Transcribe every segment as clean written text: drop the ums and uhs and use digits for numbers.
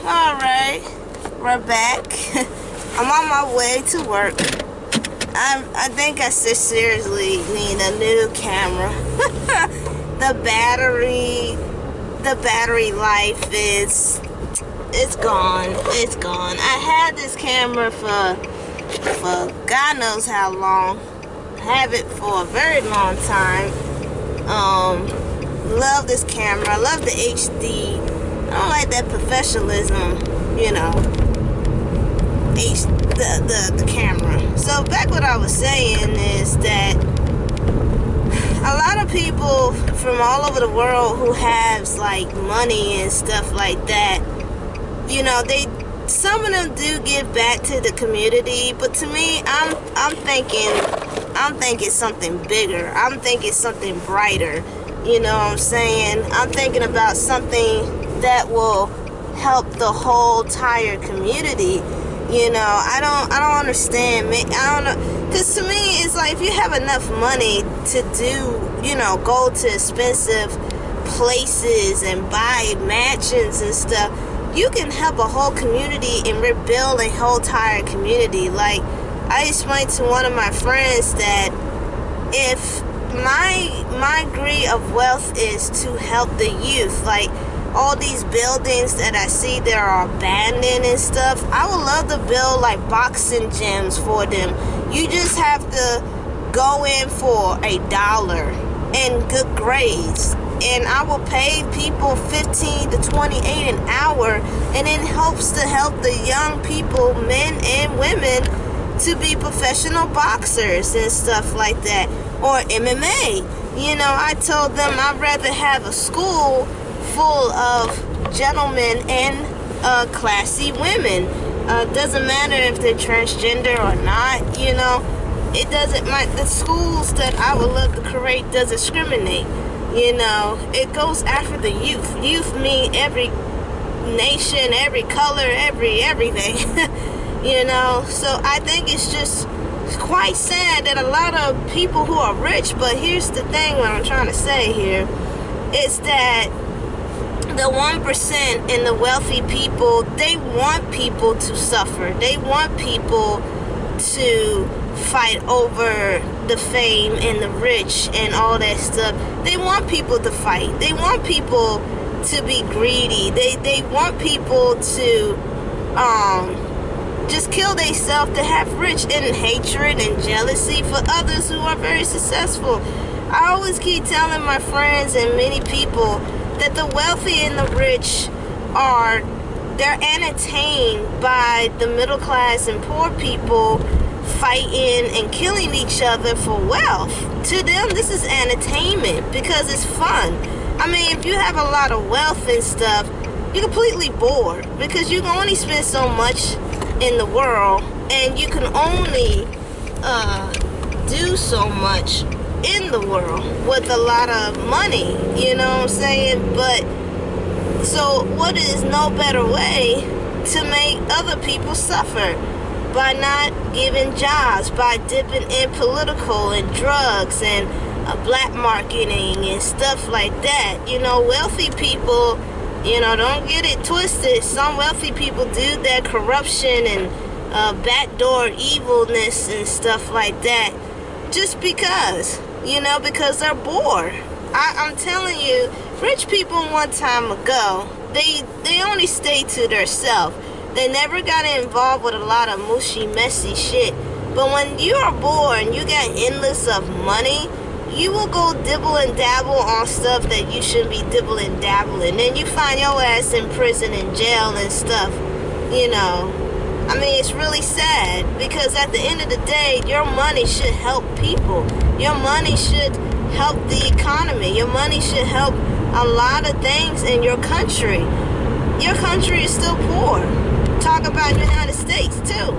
Alright, we're back. I'm on my way to work. I think I seriously need a new camera. The battery life it's gone. It's gone. I had this camera for God knows how long. Have it for a very long time. Love this camera. Love the HD. I don't like that professionalism, you know. The camera. So back what I was saying is that a lot of people from all over the world who has like money and stuff like that, you know, some of them do give back to the community, but to me, I'm thinking something bigger. I'm thinking something brighter. You know what I'm saying? I'm thinking about something that will help the whole entire community. You know, I don't understand. I don't know, because to me, it's like if you have enough money to do, you know, go to expensive places and buy mansions and stuff, you can help a whole community and rebuild a whole entire community. Like, I explained to one of my friends that if my degree of wealth is to help the youth, like all these buildings that I see that are abandoned and stuff, I would love to build like boxing gyms for them. You just have to go in for $1 and good grades, and I will pay people $15 to $28 an hour, and it helps to help the young people, men and women, to be professional boxers and stuff like that, or MMA. You know, I told them I'd rather have a school full of gentlemen and classy women. Doesn't matter if they're transgender or not, you know. It doesn't matter. The schools that I would love to create doesn't discriminate. You know, it goes after the youth. Youth mean every nation, every color, everything. You know, so I think it's just quite sad that a lot of people who are rich, but here's the thing, what I'm trying to say here, is that the 1% and the wealthy people, they want people to suffer. They want people to fight over the fame and the rich and all that stuff. They want people to fight. They want people to be greedy. They want people to just kill themselves to have rich, and hatred and jealousy for others who are very successful. I always keep telling my friends and many people that the wealthy and the rich they're entertained by the middle class and poor people fighting and killing each other for wealth. To them, this is entertainment because it's fun. I mean, if you have a lot of wealth and stuff, you're completely bored because you can only spend so much in the world, and you can only do so much in the world with a lot of money, you know what I'm saying? But so what is no better way to make other people suffer by not giving jobs, by dipping in political and drugs and black marketing and stuff like that. You know, wealthy people, you know, don't get it twisted. Some wealthy people do their corruption and backdoor evilness and stuff like that just because, you know, because they're bored. I'm telling you, rich people one time ago, they only stayed to themselves. They never got involved with a lot of mushy, messy shit. But when you are bored and you got endless of money, you will go dibble and dabble on stuff that you shouldn't be dibble and dabbling. Then you find your ass in prison and jail and stuff, you know. I mean, it's really sad because at the end of the day, your money should help people. Your money should help the economy. Your money should help a lot of things in your country. Your country is still poor. Talk about the United States too.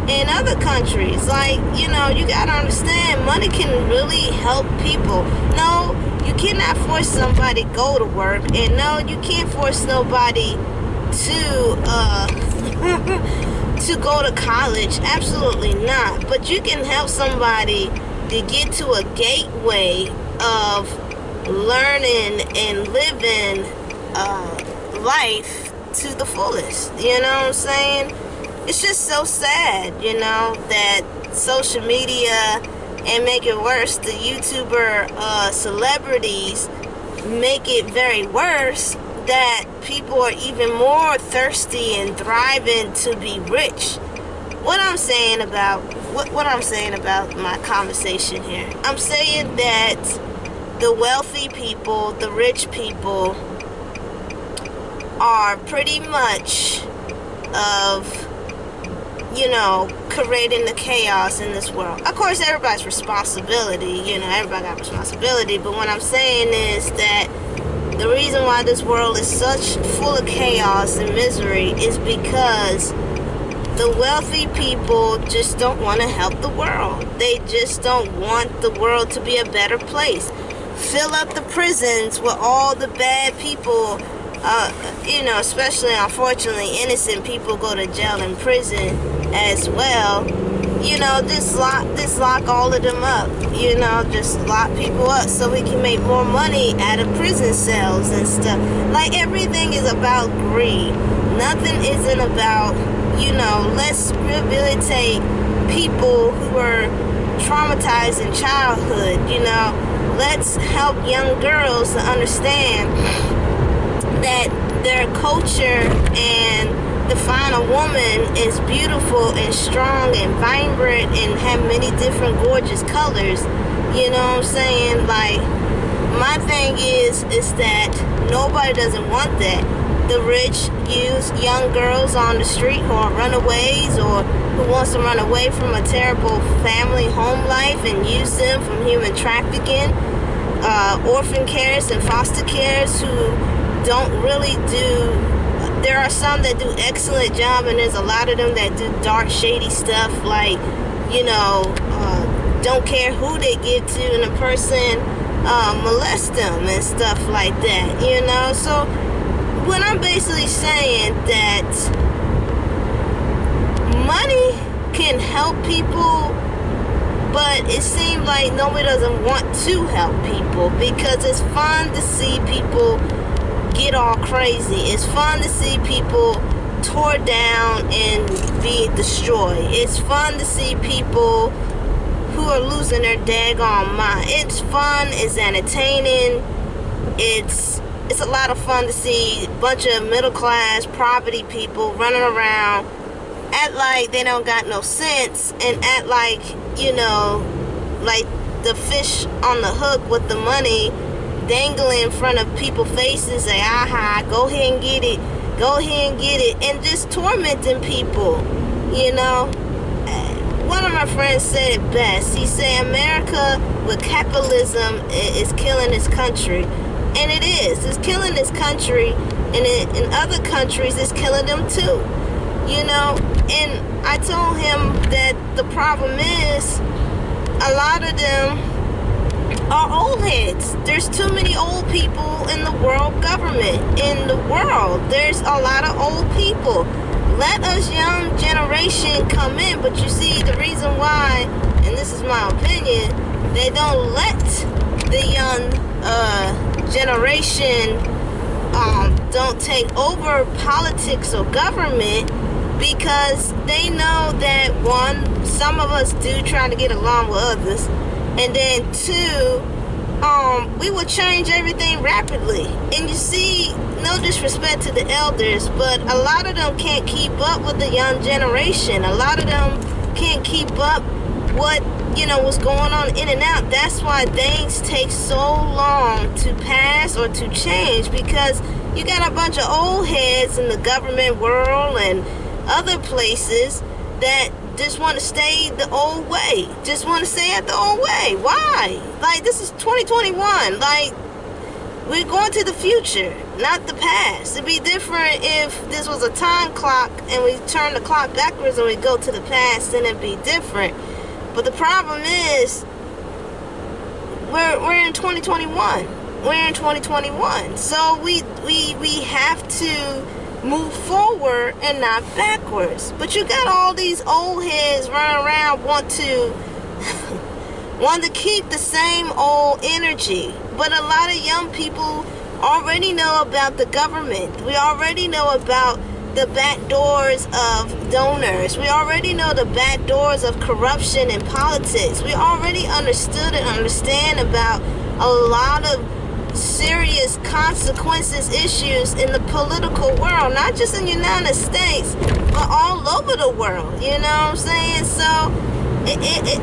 In other countries, like, you know, you gotta understand, money can really help people. No, you cannot force somebody to go to work, and no, you can't force nobody to to go to college. Absolutely not. But you can help somebody to get to a gateway of learning and living life to the fullest. You know what I'm saying? It's just so sad, that social media, and make it worse, the YouTuber celebrities make it very worse, that people are even more thirsty and thriving to be rich. What I'm saying about my conversation here, I'm saying that the wealthy people, the rich people, are pretty much of, creating the chaos in this world. Of course, everybody's responsibility, everybody got responsibility, but what I'm saying is that the reason why this world is such full of chaos and misery is because the wealthy people just don't want to help the world. They just don't want the world to be a better place. Fill up the prisons with all the bad people, especially, unfortunately, innocent people go to jail and prison as well. Just lock all of them up. Just lock people up so we can make more money out of prison cells and stuff. Like, everything is about greed. Nothing isn't about, let's rehabilitate people who were traumatized in childhood. Let's help young girls to understand that their culture and define a woman is beautiful and strong and vibrant and have many different gorgeous colors. You know what I'm saying? Like, my thing is that nobody doesn't want that. The rich use young girls on the street who are runaways or who wants to run away from a terrible family home life and use them from human trafficking. Orphan cares and foster cares who don't really do. There are some that do excellent job, and there's a lot of them that do dark, shady stuff, like, don't care who they give to, and a person molest them and stuff like that, So what I'm basically saying that money can help people, but it seems like nobody doesn't want to help people because it's fun to see people get all crazy. It's fun to see people tore down and be destroyed. It's fun to see people who are losing their daggone mind. It's fun. It's entertaining. It's a lot of fun to see a bunch of middle-class poverty people running around, act like they don't got no sense, and act like, like the fish on the hook with the money dangling in front of people's faces, say, aha, go ahead and get it, and just tormenting people. One of my friends said it best. He said, America with capitalism is killing this country. And it is. It's killing this country, and in other countries, it's killing them too. And I told him that the problem is a lot of them are old heads. There's too many old people in the world government. In the world, there's a lot of old people. Let us young generation come in, but you see the reason why, and this is my opinion, they don't let the young generation don't take over politics or government, because they know that, one, some of us do try to get along with others, and then two, we will change everything rapidly. And you see, no disrespect to the elders, but a lot of them can't keep up with the young generation. A lot of them can't keep up what's going on in and out. That's why things take so long to pass or to change, because you got a bunch of old heads in the government world and other places that just want to stay the old way. Just want to stay at the old way. Why? Like, this is 2021. Like, we're going to the future, not the past. It'd be different if this was a time clock and we turn the clock backwards and we go to the past, then it'd be different. But the problem is, we're in 2021. We're in 2021. So we have to move forward and not backwards. But you got all these old heads running around want to keep the same old energy. But a lot of young people already know about the government. We already know about the back doors of donors. We already know the back doors of corruption in politics. We already understood and understand about a lot of serious consequences, issues in the political world, not just in the United States, but all over the world. You know what I'm saying? So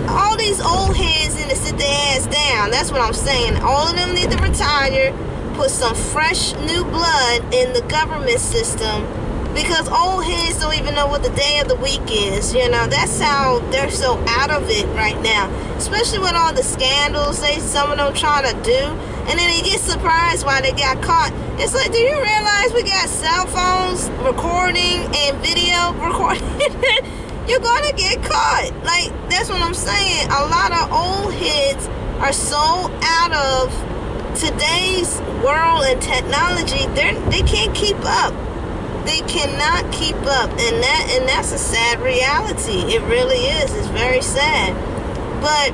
all these old heads need to sit their ass down. That's what I'm saying. All of them need to retire, put some fresh new blood in the government system, because old heads don't even know what the day of the week is. You know, that's how they're so out of it right now, especially with all the scandals some of them trying to do, and then they get surprised why they got caught. It's like, do you realize we got cell phones recording and video recording? You're gonna get caught. Like, that's what I'm saying. A lot of old heads are so out of today's world and technology, they can't keep up. They cannot keep up, and that's a sad reality. It really is. It's very sad. But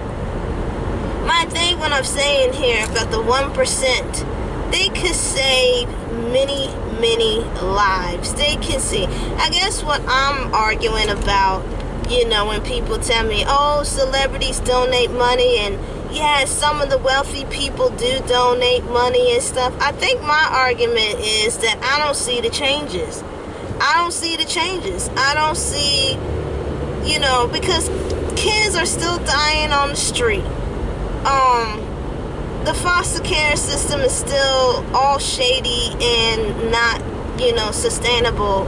my thing, when I'm saying here about the 1%, they could save many, many lives. They can see. I guess what I'm arguing about, you know, when people tell me, oh, celebrities donate money, and yes, some of the wealthy people do donate money and stuff. I think my argument is that I don't see the changes. I don't see the changes. I don't see, you know, because kids are still dying on the street. The foster care system is still all shady and not, you know, sustainable.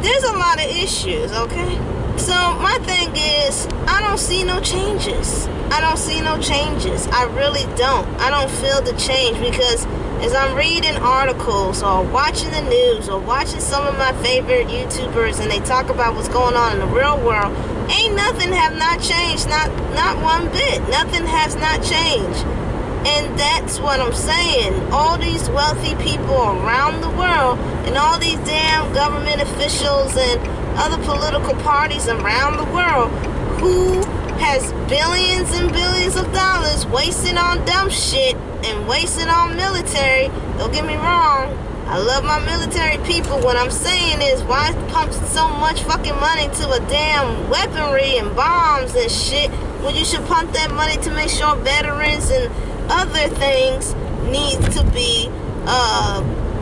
There's a lot of issues, okay? So my thing is, I don't see no changes. I don't see no changes. I really don't. I don't feel the change, because as I'm reading articles or watching the news or watching some of my favorite YouTubers and they talk about what's going on in the real world, ain't nothing have not changed. Not one bit. Nothing has not changed. And that's what I'm saying. All these wealthy people around the world and all these damn government officials and other political parties around the world who has billions and billions of dollars wasted on dumb shit and wasted on military. Don't get me wrong, I love my military people. What I'm saying is, why pump so much fucking money to a damn weaponry and bombs and shit when you should pump that money to make sure veterans and other things need to be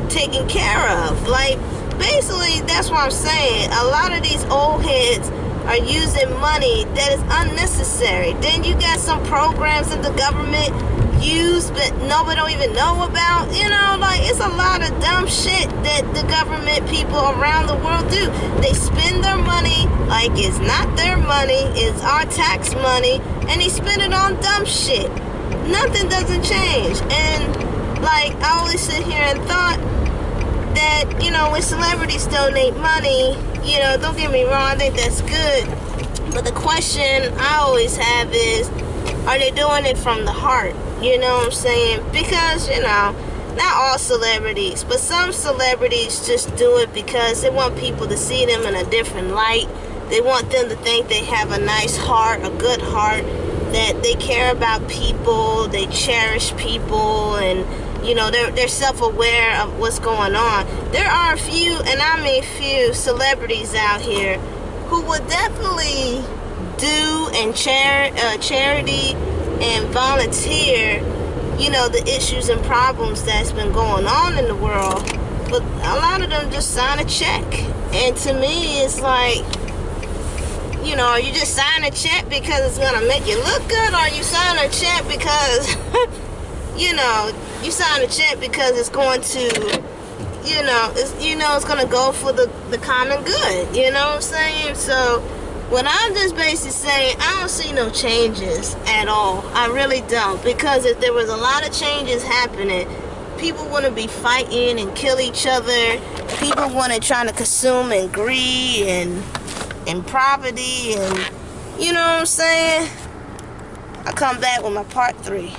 taken care of? Like, basically, that's what I'm saying. A lot of these old heads are using money that is unnecessary. Then you got some programs that the government use but nobody don't even know about. You know, like, it's a lot of dumb shit that the government people around the world do. They spend their money like it's not their money, it's our tax money, and they spend it on dumb shit. Nothing doesn't change. And like, I always sit here and thought that, you know, when celebrities donate money, you know, don't get me wrong, I think that's good. But the question I always have is, are they doing it from the heart? You know what I'm saying? Because, you know, not all celebrities, but some celebrities just do it because they want people to see them in a different light. They want them to think they have a nice heart, a good heart, that they care about people, they cherish people, and, you know, they're self-aware of what's going on. There are a few, and I mean few, celebrities out here who would definitely do and charity and volunteer, you know, the issues and problems that's been going on in the world. But a lot of them just sign a check. And to me, it's like, you know, are you just sign a check because it's going to make you look good? Or you sign a check because, you know, you sign a check because it's going to, it's going to go for the common good. You know what I'm saying? So what I'm just basically saying, I don't see no changes at all. I really don't. Because if there was a lot of changes happening, people want to be fighting and kill each other. People want to try to consume and greed and poverty, and you know what I'm saying? I'll come back with my part 3.